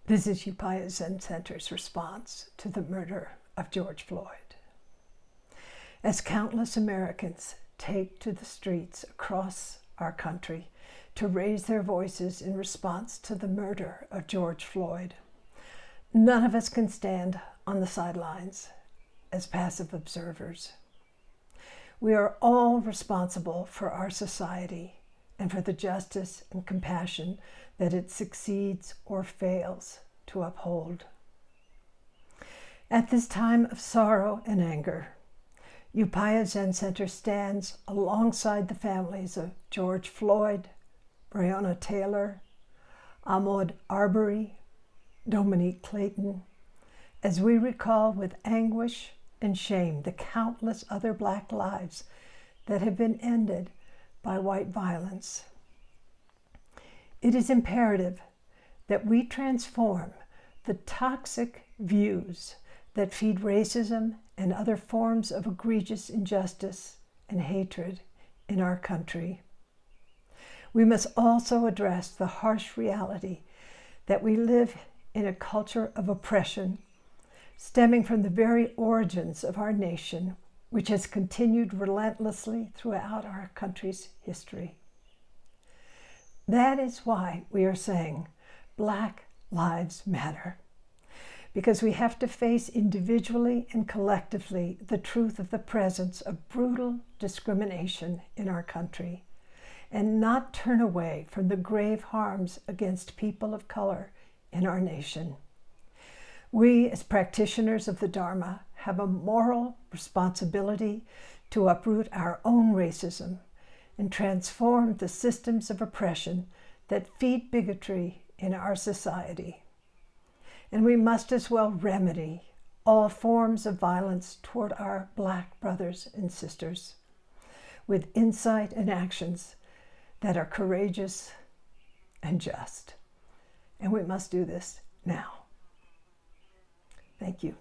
This is Upaya Zen Center's response to the murder of George Floyd. As countless Americans take to the streets across our country to raise their voices in response to the murder of George Floyd, none of us can stand on the sidelines as passive observers. We are all responsible for our society and for the justice and compassion that it succeeds or fails to uphold. At this time of sorrow and anger, Upaya Zen Center stands alongside the families of George Floyd, Breonna Taylor, Ahmaud Arbery, Dominique Clayton, as we recall with anguish and shame the countless other Black lives that have been ended by white violence. It is imperative that we transform the toxic views that feed racism and other forms of egregious injustice and hatred in our country. We must also address the harsh reality that we live in a culture of oppression stemming from the very origins of our nation, which has continued relentlessly throughout our country's history. That is why we are saying Black Lives Matter, because we have to face individually and collectively the truth of the presence of brutal discrimination in our country, and not turn away from the grave harms against people of color in our nation. We, as practitioners of the Dharma, have a moral responsibility to uproot our own racism and transform the systems of oppression that feed bigotry in our society. And we must as well remedy all forms of violence toward our Black brothers and sisters with insight and actions that are courageous and just. And we must do this now. Thank you.